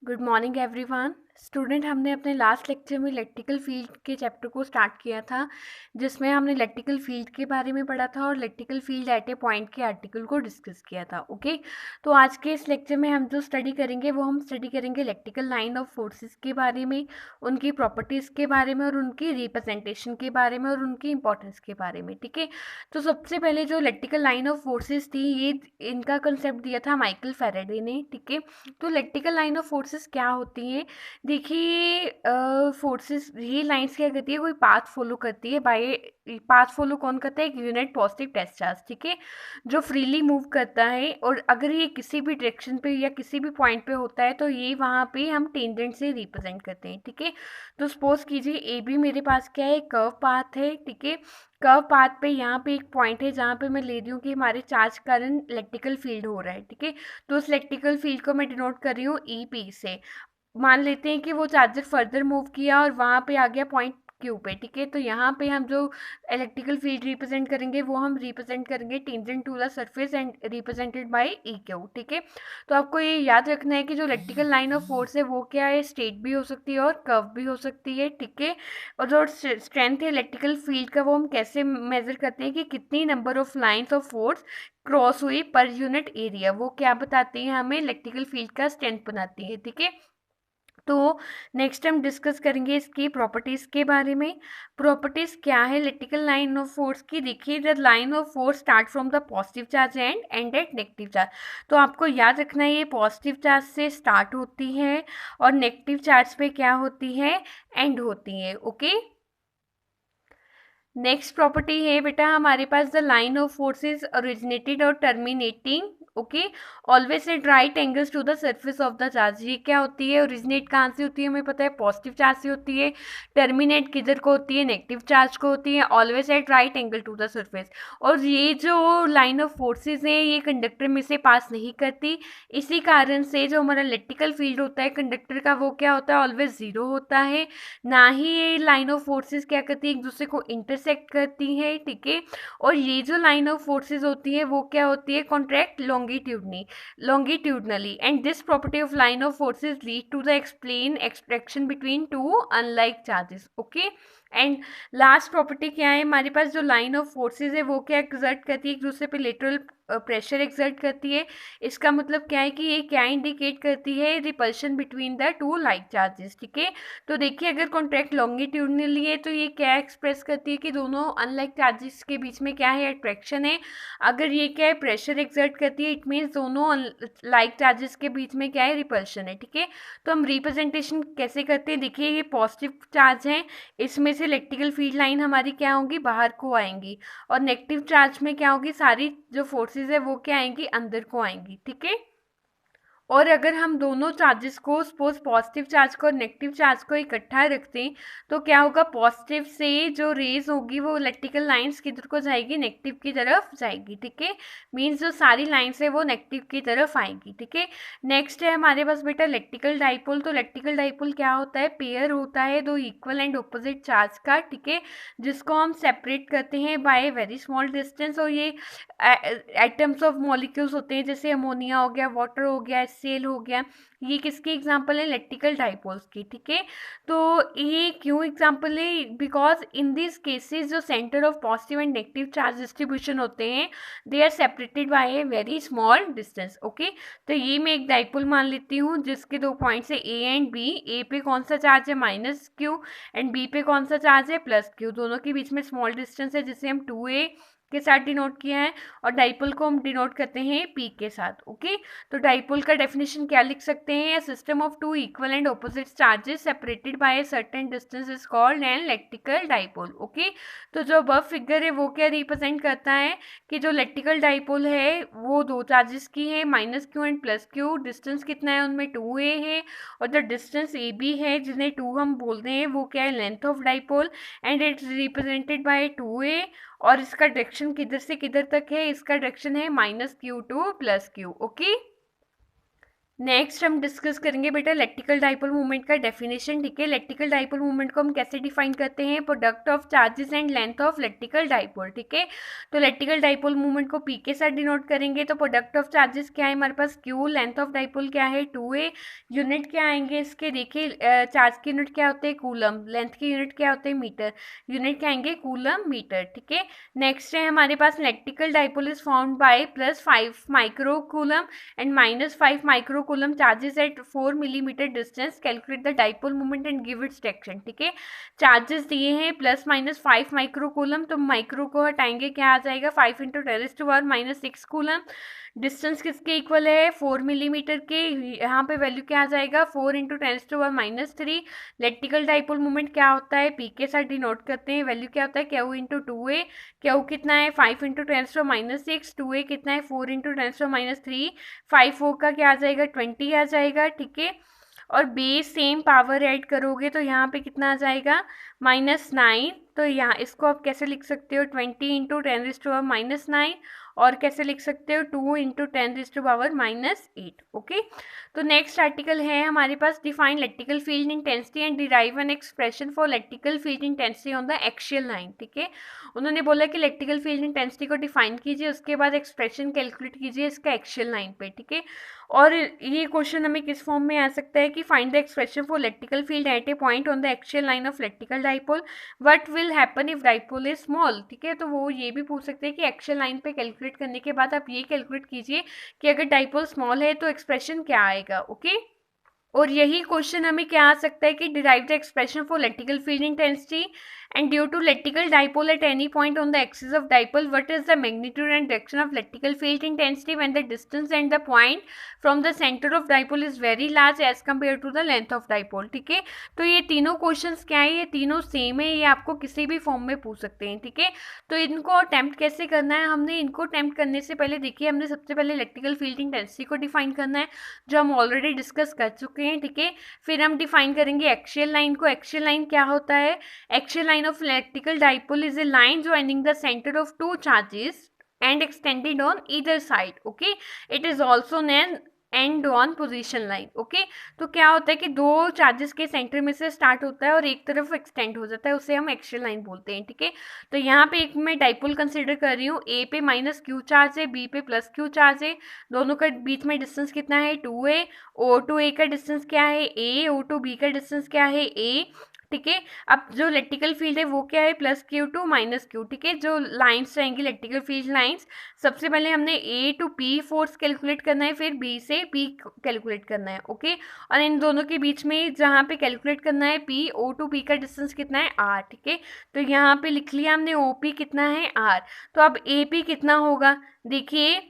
Good morning everyone. Student, हमने अपने last lecture में इलेक्ट्रिकल फील्ड के चैप्टर को स्टार्ट किया था, जिसमें हमने इलेक्ट्रिकल फील्ड के बारे में पढ़ा था और electrical field at A point के आर्टिकल को डिस्कस किया था। ओके, तो आज के इस लेक्चर में हम जो स्टडी करेंगे वो हम स्टडी करेंगे इलेक्ट्रिकल लाइन ऑफ फोर्सेस के बारे में, उनकी प्रॉपर्टीज़ के बारे में और उनकी रिप्रेजेंटेशन के बारे में और उनकी इंपॉर्टेंस के बारे में। ठीक है, तो सबसे पहले जो इलेक्ट्रिकल लाइन ऑफ फोर्सेस थी, ये इनका कंसेप्ट दिया था माइकल फैराडे ने। ठीक है, तो इलेक्ट्रिकल लाइन ऑफ फोर्सेस क्या होती हैं? देखिए, फोर्सेस, ये लाइंस क्या करती है, कोई पाथ फॉलो करती है। बाय पाथ फॉलो कौन करता है? एक यूनिट पॉजिटिव टेस्ट चार्ज, ठीक है, जो फ्रीली मूव करता है। और अगर ये किसी भी डायरेक्शन पे या किसी भी पॉइंट पे होता है तो ये वहाँ पे हम टेंजेंट से रिप्रेजेंट करते हैं। ठीक है, तो सपोज कीजिए ए बी मेरे पास क्या है, कर्व पाथ है। ठीक है, कर्व पाथ पे यहाँ पे एक पॉइंट है जहाँ पे मैं ले रही हूँ कि हमारे चार्ज कारण इलेक्ट्रिकल फील्ड हो रहा है। ठीक है, तो उस इलेक्ट्रिकल फील्ड को मैं डिनोट कर रही हूँ ई पी से। मान लेते हैं कि वो चार्जर फर्दर मूव किया और वहाँ पे आ गया पॉइंट क्यू पे। ठीक है, तो यहाँ पे हम जो इलेक्ट्रिकल फील्ड रिप्रेजेंट करेंगे वो हम रिप्रेजेंट करेंगे tangent to the surface and represented by E Q. ठीक है, तो आपको ये याद रखना है कि जो इलेक्ट्रिकल लाइन ऑफ फोर्स है वो क्या है, स्ट्रेट भी हो सकती है और कर्व भी हो सकती है। ठीक है, और जो स्ट्रेंथ है इलेक्ट्रिकल फील्ड का वो हम कैसे मेजर करते हैं कि कितनी number of lines of force cross हुई पर यूनिट एरिया, वो क्या बताती है हमें, इलेक्ट्रिकल फील्ड का स्ट्रेंथ बनाती है। ठीक है, तो नेक्स्ट हम डिस्कस करेंगे इसकी प्रॉपर्टीज़ के बारे में। प्रॉपर्टीज़ क्या है इलेक्ट्रिकल लाइन ऑफ फोर्स की? देखिए, the line of force start from the positive charge and at negative charge. तो आपको याद रखना है ये पॉजिटिव चार्ज से स्टार्ट होती है और नेगेटिव चार्ज पे क्या होती है, एंड होती है। ओके, नेक्स्ट प्रॉपर्टी है बेटा हमारे पास, the line of forces originated और terminating. Okay, always at right angles to the surface of the charge. ये क्या होती है, ओरिजिनेट कहाँ से होती है, हमें पता है पॉजिटिव चार्ज से होती है। टर्मिनेट किधर को होती है, नेगेटिव चार्ज को होती है। Always at right angle to the surface. और ये जो लाइन ऑफ फोर्सेस है ये कंडक्टर में से पास नहीं करती। इसी कारण से जो हमारा इलेक्ट्रिकल फील्ड होता है कंडक्टर का, वो क्या होता है, ऑलवेज जीरो होता है। ना ही ये लाइन ऑफ फोर्सेस क्या करती है, एक दूसरे को इंटरसेक्ट करती है। ठीक है, और ये जो लाइन ऑफ फोर्सेस होती है वो क्या होती है, contract longitudinally and this property of line of forces lead to the explain extraction between two unlike charges. Okay, and last property क्या है हमारे पास, जो लाइन ऑफ फोर्सेस है वो क्या एक्सर्ट करती है, एक दूसरे पे लेटरल प्रेशर एक्सर्ट करती है। इसका मतलब क्या है कि ये क्या इंडिकेट करती है, repulsion between the two like charges. ठीक है, तो देखिए अगर कॉन्ट्रैक्ट लॉन्गिट्यूडनली है तो ये क्या एक्सप्रेस करती है कि दोनों अनलाइक चार्जेस के बीच में क्या है, अट्रैक्शन है। अगर ये क्या है, प्रेशर एक्सर्ट करती है, इट मीन्स दोनों लाइक चार्जेस के बीच में क्या है, रिपल्शन है। ठीक है, तो हम रिप्रेजेंटेशन कैसे करते हैं, देखिए ये पॉजिटिव चार्ज है, इसमें से इलेक्ट्रिकल फील्ड लाइन हमारी क्या होंगी, बाहर को आएंगी। और नेगेटिव चार्ज में क्या होगी, सारी जो फोर्सेस है वो क्या आएंगी, अंदर को आएंगी। ठीक है, और अगर हम दोनों चार्जेस को, सपोज पॉजिटिव चार्ज को और नेगेटिव चार्ज को इकट्ठा रखते हैं तो क्या होगा, पॉजिटिव से जो रेज होगी वो इलेक्ट्रिकल लाइंस किधर को जाएगी, नेगेटिव की तरफ जाएगी। ठीक है, मीन्स जो सारी लाइंस है वो नेगेटिव की तरफ आएगी। ठीक है, नेक्स्ट है हमारे पास बेटा इलेक्ट्रिकल डाइपोल। तो इलेक्ट्रिकल डाइपोल क्या होता है, पेयर होता है दो इक्वल एंड ऑपोजिट चार्ज का। ठीक है, जिसको हम सेपरेट करते हैं बाय वेरी स्मॉल डिस्टेंस। और ये एटम्स ऑफ मॉलिक्यूल्स होते हैं, जैसे अमोनिया हो गया, वाटर हो गया, सेल हो गया। ये किसके एग्जाम्पल है, इलेक्ट्रिकल डाइपोल्स की। ठीक है, तो ये क्यों एग्जाम्पल है, बिकॉज इन दिस केसेस जो centre of positive and negative charge distribution होते हैं they are separated by a very small distance. Okay, तो ये मैं एक डाइपोल मान लेती हूँ जिसके दो पॉइंट्स है ए एंड बी। ए पे कौन सा चार्ज है, माइनस क्यू, एंड बी पे कौन सा चार्ज है, प्लस क्यू। दोनों के बीच में स्मॉल डिस्टेंस है जिसे हम 2a के साथ डिनोट किया है, और डाइपोल को हम डिनोट करते हैं पी के साथ। ओके, तो डाइपोल का डेफिनेशन क्या लिख सकते हैं, system of two equal and opposite charges separated by a certain distance is called an electrical dipole. Okay, तो जो अब फिगर है वो क्या रिप्रेजेंट करता है कि जो इलेक्ट्रिकल डाइपोल है वो दो चार्जेस की है, minus Q and plus Q. Distance कितना है उनमें, 2a है, और जो डिस्टेंस ए बी है जिन्हें 2 हम बोलते हैं वो क्या है, length of dipole, and it's represented by 2a। और इसका डायरेक्शन किधर से किधर तक है, इसका डायरेक्शन है minus Q two plus Q. Okay, next हम डिस्कस करेंगे बेटा इलेक्ट्रिकल डाइपोल मोमेंट का डेफिनेशन, ठीक है। इलेक्ट्रिकल डाइपोल मोमेंट को हम कैसे डिफाइन करते हैं, product of charges and length of electrical dipole, ठीक है। तो इलेक्ट्रिकल डाइपोल मोमेंट को पी के साथ डिनोट करेंगे। तो प्रोडक्ट ऑफ चार्जेस क्या है हमारे पास क्यू, लेंथ ऑफ डाइपोल क्या है 2a, यूनिट क्या आएंगे इसके, देखिए चार्ज की यूनिट क्या होते हैं कूलम, लेंथ की यूनिट क्या होते हैं मीटर, यूनिट क्या आएंगे कूलम मीटर, ठीक है। नेक्स्ट है हमारे पास electrical dipole is found by +5 micro coulomb and -5 microcoulomb charges at 4 millimeter distance, calculate the dipole moment and give its direction, ठीक है। चार्जेस दिए हैं +-5 माइक्रोकूलम, तो माइक्रो को हटाएंगे क्या आ जाएगा 5 × 10⁻⁻6 कूलम। डिस्टेंस किसके इक्वल है 4 मिलीमीटर के, यहाँ पे वैल्यू क्या आ जाएगा 4 × 10⁻³ इलेक्ट्रिकल डाइपोल मोमेंट क्या होता है पी के साथ डिनोट करते हैं, वैल्यू क्या होता है Q × 2a, Q कितना है 5 × 10⁻6, 2a कितना है 4 × 10⁻3, 5 4 का क्या आ जाएगा 20 आ जाएगा, ठीक है। और बेस सेम पावर ऐड करोगे तो यहाँ पे कितना आ जाएगा -9, तो यहाँ इसको आप कैसे लिख सकते हो 20 × 10⁻⁻9, और कैसे लिख सकते हो 2 × 10⁻⁻8, ओके। तो नेक्स्ट आर्टिकल है हमारे पास define electrical field intensity and derive an expression for electrical field intensity on the axial line, ठीक है। उन्होंने बोला कि इलेक्ट्रिकल फील्ड इंटेंसिटी को डिफाइन कीजिए, उसके बाद एक्सप्रेशन कैलकुलेट कीजिए इसका एक्सियल लाइन पे, ठीक है। और ये क्वेश्चन हमें किस फॉर्म में आ सकता है कि find the expression for electrical field at A point on the axial line of electrical dipole, what will happen if dipole is small, ठीक है। तो वो ये भी पूछ सकते हैं कि एक्सियल लाइन पे कैलकुलेट करने के बाद आप ये कैलकुलेट कीजिए कि अगर डाइपोल स्मॉल है तो एक्सप्रेशन क्या आएगा, ओके। और यही क्वेश्चन हमें क्या आ सकता है कि derive the expression for electrical field intensity and due to electrical dipole at any point on the axis of dipole, what is the magnitude and direction of electrical field intensity when the distance and the point from the center of dipole is very large as compared to the length of dipole, ठीक है। तो ये तीनों questions क्या है, ये तीनों same है, ये आपको किसी भी फॉर्म में पूछ सकते हैं, ठीक है। तो इनको अटेम्प्ट कैसे करना है, हमने इनको अटेम्प्ट करने से पहले देखिए हमने सबसे पहले इलेक्ट्रिकल फील्ड इंटेंसिटी को डिफाइन करना है, जो हम ऑलरेडी डिस्कस कर चुके हैं, ठीक है। फिर हम डिफाइन करेंगे एक्सियल लाइन को। एक्सियल लाइन क्या होता है, axial line of electrical dipole is a line joining the center of two charges and extended on either side, okay, it is also known and on position line, okay. तो क्या होता है कि दो charges के सेंटर में से start होता है और एक तरफ एक्सटेंड हो जाता है, उसे हम एक्सियल लाइन बोलते हैं, ठीक है। तो यहाँ पे एक मैं डाइपोल कंसिडर कर रही हूँ, ए पे -q चार्ज है, बी पे +q चार्ज है, दोनों का बीच में डिस्टेंस कितना है 2a, o टू a का डिस्टेंस क्या है a, o टू b का डिस्टेंस क्या है a, ठीक है। अब जो इलेक्ट्रिकल फील्ड है वो क्या है +q टू -q, ठीक है। जो लाइंस रहेंगी इलेक्ट्रिकल फील्ड लाइंस, सबसे पहले हमने a to p force calculate करना है, फिर b से p कैलकुलेट करना है, ओके। और इन दोनों के बीच में जहाँ पे कैलकुलेट करना है p, o टू p का डिस्टेंस कितना है r, ठीक है। तो यहाँ पे लिख लिया हमने OP कितना है r, तो अब AP कितना होगा, देखिए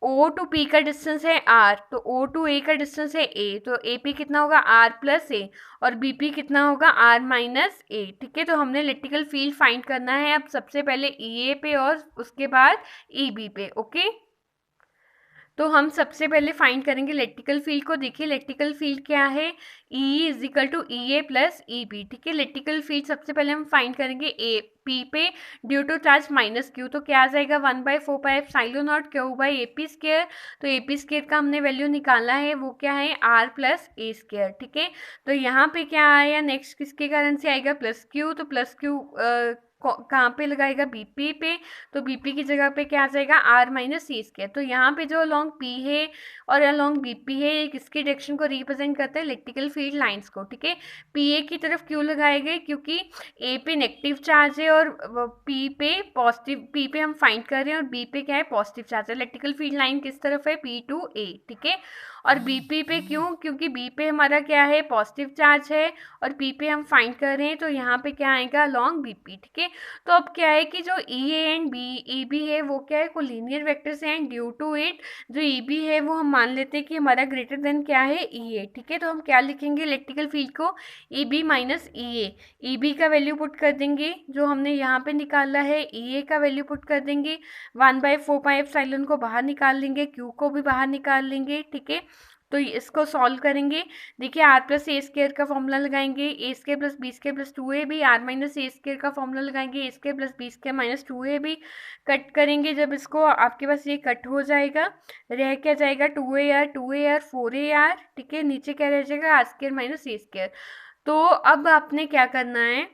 O टू P का डिस्टेंस है R, तो O टू A का डिस्टेंस है A, तो AP कितना होगा R + A, और BP कितना होगा R - A, ठीक है। तो हमने इलेक्ट्रिकल फील्ड फाइंड करना है अब सबसे पहले EA पे और उसके बाद EB पे, ओके। तो हम सबसे पहले फाइंड करेंगे इलेक्ट्रिकल फील्ड को। देखिए इलेक्ट्रिकल फील्ड क्या है E = EA + EB, ठीक है। इलेक्ट्रिकल फील्ड सबसे पहले हम फाइंड करेंगे P पे ड्यू टू चार्ज -q, तो क्या आ जाएगा 1/4πε0 Q/AP²। तो AP² का हमने वैल्यू निकाला है, वो क्या है R + A², ठीक है। तो यहाँ पे क्या आया नेक्स्ट किसके कारण से आएगा +q, तो +q कहाँ पे लगाएगा BP पे, तो BP की जगह पे क्या आ जाएगा R - A²। तो यहाँ पे जो अलॉन्ग P है और अलॉन्ग BP है, ये किसके डायरेक्शन को रिप्रेजेंट करता है इलेक्ट्रिकल फील्ड लाइंस को, ठीक है। PA की तरफ क्यों लगाए गए, क्योंकि A पे नेगेटिव चार्ज है और P पे पॉजिटिव, P पे हम फाइंड कर रहे हैं और B पे क्या है पॉजिटिव चार्ज है। इलेक्ट्रिकल फील्ड लाइन किस तरफ है P टू A, ठीक है। और BP पे क्यों, क्योंकि B पे हमारा क्या है पॉजिटिव चार्ज है और P पे हम फाइंड कर रहे हैं, तो यहाँ पे क्या आएगा अलॉन्ग BP, ठीक है। तो अब क्या है कि जो EA एंड EB है वो क्या है कोलिनियर वेक्टर्स हैं, एंड ड्यू टू इट जो EB है वो हम मान लेते हैं कि हमारा ग्रेटर देन क्या है EA, ठीक है। तो हम क्या लिखेंगे इलेक्ट्रिकल फील्ड को EB - EA, EB का वैल्यू पुट कर देंगे जो हमने यहाँ पे निकाला है, EA का वैल्यू पुट कर देंगे, 1/4πε को बाहर निकाल लेंगे, Q को भी बाहर निकाल लेंगे, ठीक है। तो तो इसको सॉल्व करेंगे। देखिए आर प्लस ए स्केयर का फॉर्मूला लगाएंगे, a square plus b square plus 2ab, r minus A square का फॉर्मूला लगाएंगे, a square plus b square minus 2ab। Cut करेंगे जब इसको, आपके पास ये कट हो जाएगा, रह क्या जाएगा 2ar 2ar 4ar, ठीक है। नीचे क्या रह जाएगा आर स्केयर माइनस ए स्केयर। तो अब आपने क्या करना है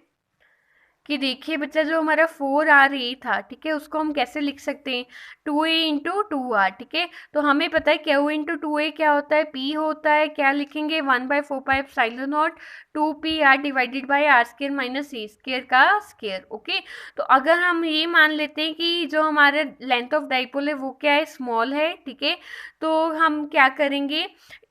कि देखिए बच्चा, जो हमारा 4ra था, ठीक है, उसको हम कैसे लिख सकते हैं 2a इंटू 2r, ठीक है। तो हमें पता है q इंटू 2a क्या होता है, p होता है, क्या लिखेंगे 1/4πε0 2pr divided by R square minus A square का स्केयर, ओके। तो अगर हम ये मान लेते हैं कि जो हमारा लेंथ ऑफ डाइपोल है वो क्या है, स्मॉल है, ठीक है, तो हम क्या करेंगे,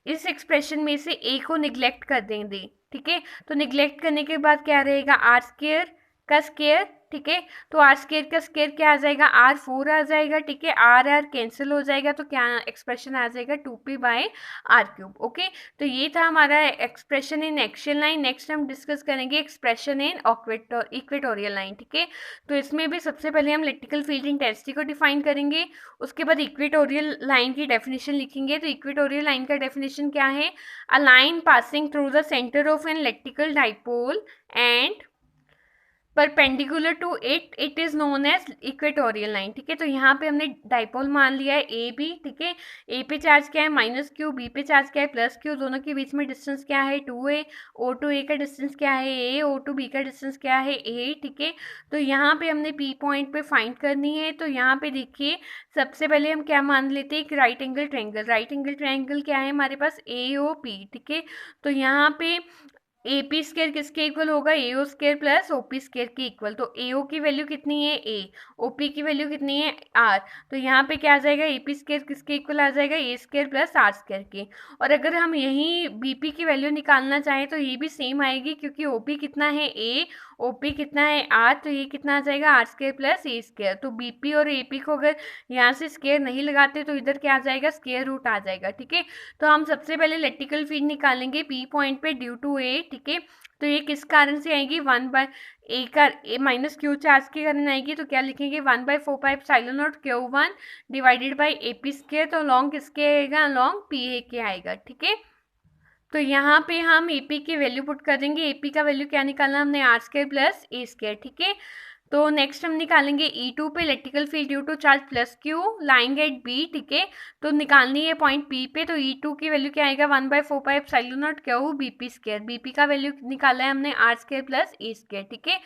इस एक्सप्रेशन में से a को निग्लेक्ट कर देंगे, ठीक है। तो निग्लेक्ट करने के बाद क्या रहेगा आर स्केयर का स्केयर, ठीक है। तो आर स्केयर का स्केयर क्या आ जाएगा, आर 4 आ जाएगा, ठीक है। आर आर कैंसिल हो जाएगा, तो क्या एक्सप्रेशन आ जाएगा 2p/r³, ओके। तो ये था हमारा expression in axial line. Next हम डिस्कस करेंगे एक्सप्रेशन इन इक्वेटोरियल लाइन, ठीक है। तो इसमें भी सबसे पहले हम इलेक्ट्रिकल फील्ड इंटेंसिटी को डिफाइन करेंगे, उसके बाद इक्वेटोरियल लाइन की डेफिनेशन लिखेंगे। तो इक्वेटोरियल लाइन का डेफिनेशन क्या है, a line passing through the centre of an electrical dipole and perpendicular to it is known as equatorial line, ठीक है। तो यहाँ पे हमने डाइपोल मान लिया है ए बी, ठीक है। ए पे चार्ज क्या है -q, बी पे चार्ज क्या है +q, दोनों के बीच में डिस्टेंस क्या है 2a, ओ टू ए का डिस्टेंस क्या है a, ओ टू बी का डिस्टेंस क्या है a, ठीक है। तो यहाँ पे हमने p पॉइंट पे फाइंड करनी है। तो यहाँ पे देखिए सबसे पहले हम क्या मान लेते हैं, एक right angle triangle. Right angle triangle क्या है हमारे पास AOP, ठीक है। तो यहाँ पे ए पी स्केयर किसके इक्वल होगा, A O square plus O P square के इक्वल। तो ए ओ की वैल्यू कितनी है ए, ओ पी की वैल्यू कितनी है आर। तो यहाँ पे क्या आ जाएगा, ए पी स्केयर किसके इक्वल आ जाएगा, ए स्केयर प्लस आर स्केयर के। और अगर हम यहीं बी पी की वैल्यू निकालना चाहें तो ये भी सेम आएगी, क्योंकि ओ पी कितना है ए, ओ पी कितना है आर, तो ये कितना आ जाएगा आर स्केयर प्लस ए स्केयर। तो बी पी और ए पी को अगर यहाँ से स्केयर नहीं लगाते तो इधर क्या आ जाएगा, स्केयर रूट आ जाएगा, ठीक है। तो हम सबसे पहले इलेक्ट्रिकल फील्ड निकालेंगे पी पॉइंट पे ड्यू टू ए, ठीक है। तो ये किस कारण से आएगी, 1/a का -q चार्ज के कारण आएगी। तो क्या लिखेंगे 1/4πε0 q1 divided by A P square. तो लॉन्ग किसके आएगा, लॉन्ग पी ए के आएगा, ठीक है। तो यहाँ पे हम ए पी की वैल्यू पुट कर देंगे। ए पी का वैल्यू क्या निकालना हमने, आर स्केयर प्लस ए स्केयर, ठीक है। तो नेक्स्ट हम निकालेंगे E2 पे electrical field due to charge +q lying at B, ठीक है। तो निकालनी है पॉइंट P पे। तो E2 की वैल्यू क्या आएगा 1/4πε0 q bp स्केयर। bp का वैल्यू निकाला है हमने आर स्केयर प्लस ए स्केयर, ठीक है।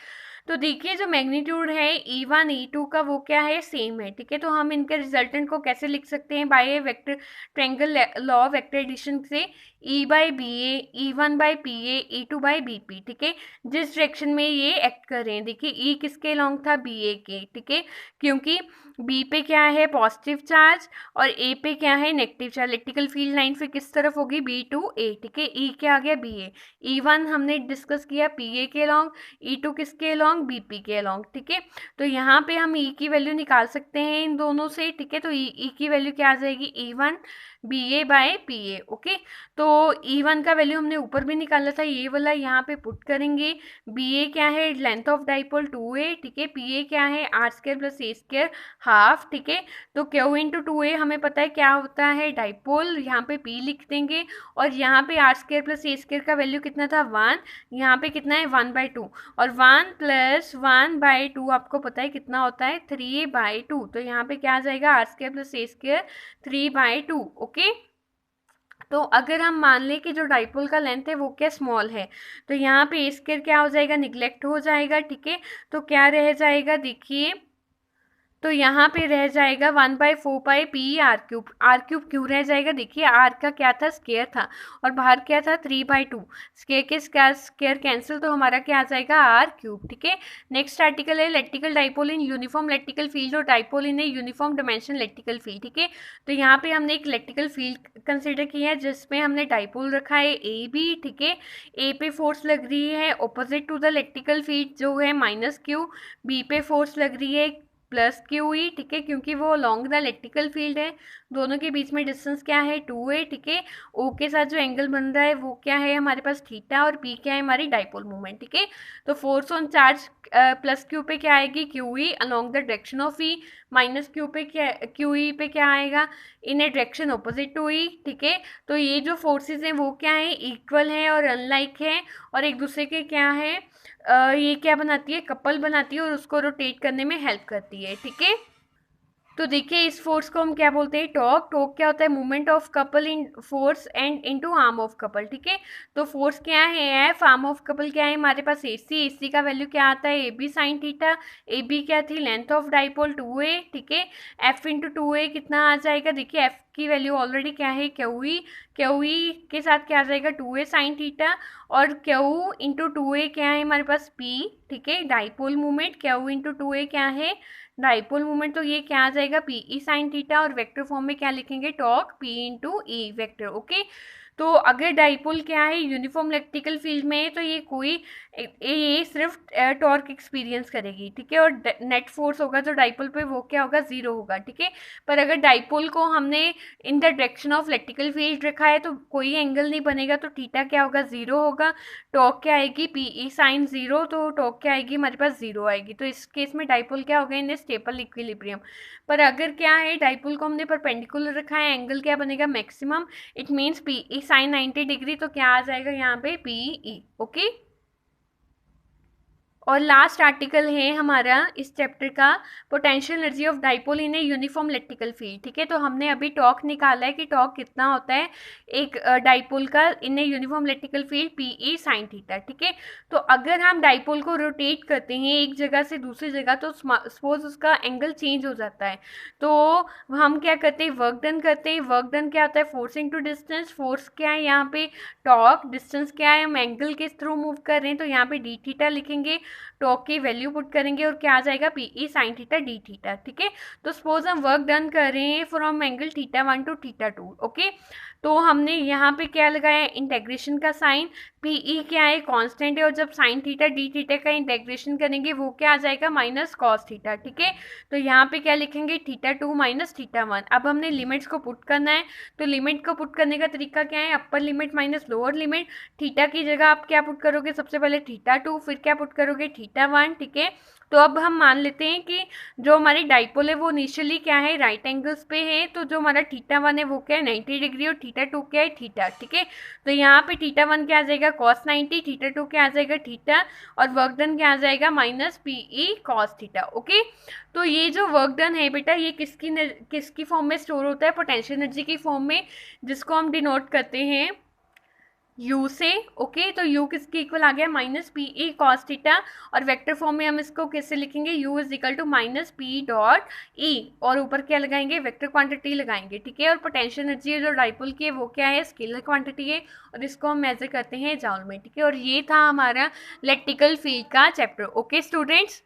तो देखिए जो मैग्नीट्यूड है E1 E2 का वो क्या है, सेम है, ठीक है। तो हम इनके रिजल्टेंट को कैसे लिख सकते हैं, by vector triangle law vector addition से, E/BA E1/PA E2/BP, ठीक है। जिस डायरेक्शन में ये एक्ट कर रहे हैं, देखिए E किसके लॉन्ग था, BA के, ठीक है। क्योंकि B पे क्या है पॉजिटिव चार्ज और A पे क्या है negative charge. Electrical field line फिर किस तरफ होगी, B to A, ठीक है। E क्या आ गया BA, E1 हमने डिस्कस किया PA के लॉन्ग, E2 किसके लॉन्ग, BP के लॉन्ग, ठीक है। तो यहाँ पे हम E की वैल्यू निकाल सकते हैं इन दोनों से, ठीक है। तो E की वैल्यू क्या आ जाएगी, E1 BA/PA, ओके। तो E1 का वैल्यू हमने ऊपर भी निकाला था, ये वाला यहाँ पे पुट करेंगे। BA क्या है, लेंथ ऑफ डाइपोल 2a, ठीक है। PA क्या है, आर स्केयर प्लस ए स्केयर हाफ, ठीक है। तो Q इंटू 2a हमें पता है क्या होता है डाइपोल, यहाँ पे P लिख देंगे। और यहाँ पे आर स्केयर प्लस ए स्केयर का वैल्यू कितना था 1, यहाँ पे कितना है 1/2, और 1 + 1/2 आपको पता है कितना होता है 3/2। तो यहाँ पे क्या आ जाएगा आर स्केयर प्लस ए स्केयर 3/2, ओके। तो अगर हम मान लें कि जो डाइपोल का लेंथ है वो क्या स्मॉल है, तो यहाँ पे ए स्केयर क्या हो जाएगा, निगलेक्ट हो जाएगा, ठीक है। तो क्या रह जाएगा, देखिए तो यहाँ पे रह जाएगा 1/4π r³ क्यों रह जाएगा, देखिए r का क्या था, स्केयर था, और बाहर क्या था 3/2, स्केयर के स्केयर कैंसिल, तो हमारा क्या आ जाएगा r³, ठीक है। नेक्स्ट आर्टिकल है electrical dipole in uniform electrical field और dipole in a uniform dimension electrical field, ठीक है। तो यहाँ पे हमने एक इलेक्ट्रिकल फील्ड कंसिडर किया है जिसमें हमने डाइपोल रखा है ए बी, ठीक है। ए पे फोर्स लग रही है opposite to the electrical field जो है -q, बी पे फोर्स लग रही है +QE, ठीक है, क्योंकि वो लॉन्ग द इलेक्ट्रिकल फील्ड है। दोनों के बीच में डिस्टेंस क्या है 2a, ठीक है। O के साथ जो एंगल बन रहा है वो क्या है हमारे पास थीटा, और P क्या है हमारी डाइपोल मोमेंट, ठीक है। तो फोर्स ऑन चार्ज +q पे क्या आएगी QE along the direction of E, minus Q पे क्या, क्यू ई पे क्या आएगा, इन ए डायरेक्शन ऑपोजिट टू ई, ठीक है। तो ये जो फोर्सेस हैं वो क्या है, इक्वल है और अनलाइक है, और एक दूसरे के क्या है, ये क्या बनाती है, कपल बनाती है और उसको रोटेट करने में हेल्प करती है, ठीक है। तो देखिए इस फोर्स को हम क्या बोलते हैं, टॉर्क। टॉर्क क्या होता है, movement of couple in force and into arm of couple, ठीक है। तो फोर्स क्या है एफ, आर्म ऑफ कपल क्या है हमारे पास एसी, एसी का वैल्यू क्या आता है A B sine theta, A B क्या थी लेंथ ऑफ डाइपोल 2a, ठीक है। एफ इंटू 2a कितना आ जाएगा, देखिए एफ की वैल्यू ऑलरेडी क्या है क्यू ई, क्यू ई के साथ क्या आ जाएगा 2a साइन थीटा, और क्यू इंटू 2a क्या है हमारे पास पी, ठीक है। Dipole movement Q into 2a क्या है डाइपोल मूवमेंट, तो ये क्या आ जाएगा पी ई साइन थीटा, और वेक्टर फॉर्म में क्या लिखेंगे torque P into E vector, okay. तो अगर डाइपोल क्या है यूनिफॉर्म इलेक्ट्रिकल फील्ड में है तो ये कोई ये सिर्फ टॉर्क एक्सपीरियंस करेगी, ठीक है। और नेट फोर्स होगा जो डाइपोल पे वो क्या होगा, जीरो होगा, ठीक है। पर अगर डाइपोल को हमने in the direction of electrical field रखा है तो कोई एंगल नहीं बनेगा, तो थीटा क्या होगा, जीरो होगा। टॉर्क क्या आएगी पी ई साइन जीरो, तो टॉर्क क्या आएगी हमारे पास जीरो आएगी। तो इस केस में डाइपोल क्या होगा, इन स्टेबल इक्विलिब्रियम। पर अगर क्या है डाइपोल को हमने परपेंडिकुलर रखा है, एंगल क्या बनेगा maximum, it means P E sine 90 degree, तो क्या आ जाएगा यहाँ पे पी ई, ओके। और लास्ट आर्टिकल है हमारा इस चैप्टर का, potential energy of dipole in a uniform electrical field, ठीक है। तो हमने अभी टॉर्क निकाला है कि टॉर्क कितना होता है एक डाइपोल का in a uniform electrical field P E sine theta, ठीक है। तो अगर हम डाइपोल को रोटेट करते हैं एक जगह से दूसरी जगह तो सपोज उसका एंगल चेंज हो जाता है, तो हम क्या करते हैं वर्क डन करते हैं। वर्क डन क्या होता है, फोर्स इंटू डिस्टेंस, फोर्स क्या है यहाँ पे टॉर्क, डिस्टेंस क्या है हम एंगल के थ्रू मूव कर रहे हैं, तो यहाँ पे डी थीटा लिखेंगे, टॉर्क की वैल्यू पुट करेंगे और क्या आ जाएगा P E sine theta D theta, ठीक है। तो सपोज हम वर्क डन कर रहे हैं from angle theta 1 to theta 2, okay. तो हमने यहाँ पे क्या लगाया इंटेग्रेशन का साइन, पी ई क्या है कांस्टेंट है, और जब साइन थीटा डी थीटा का इंटेग्रेशन करेंगे वो क्या आ जाएगा माइनस कॉस थीटा, ठीक है। तो यहाँ पे क्या लिखेंगे थीटा 2 माइनस थीटा 1। अब हमने लिमिट्स को पुट करना है, तो लिमिट को पुट करने का तरीका क्या है, upper limit minus lower limit. Theta की जगह आप क्या पुट करोगे, सबसे पहले थीटा 2, फिर क्या पुट करोगे थीटा 1, ठीक है। तो अब हम मान लेते हैं कि जो हमारी डाइपोल है वो इनिशियली क्या है राइट एंगल्स पे है, तो जो हमारा थीटा 1 है वो क्या है 90 डिग्री, और थीटा 2 क्या है थीटा, ठीक है। तो यहाँ पे थीटा 1 क्या आ जाएगा कॉस 90, थीटा 2 क्या आ जाएगा थीटा, और वर्क डन क्या आ जाएगा minus P E cos theta, okay. तो ये जो वर्क डन है बेटा ये किसकी फॉर्म में स्टोर होता है, पोटेंशियल एनर्जी की फॉर्म में, जिसको हम डिनोट करते हैं u से, ओके। तो u किसके इक्वल आ गया minus P E cos theta, और वेक्टर फॉर्म में हम इसको कैसे लिखेंगे u is equal to minus P dot E, और ऊपर क्या लगाएंगे वेक्टर क्वांटिटी लगाएंगे, ठीक है। और पोटेंशियल एनर्जी जो डाइपोल की है वो क्या है स्केलर क्वांटिटी है, और इसको हम मेजर करते हैं जॉउल में, ठीक है। और ये था हमारा इलेक्ट्रिकल फील्ड का चैप्टर, ओके स्टूडेंट्स।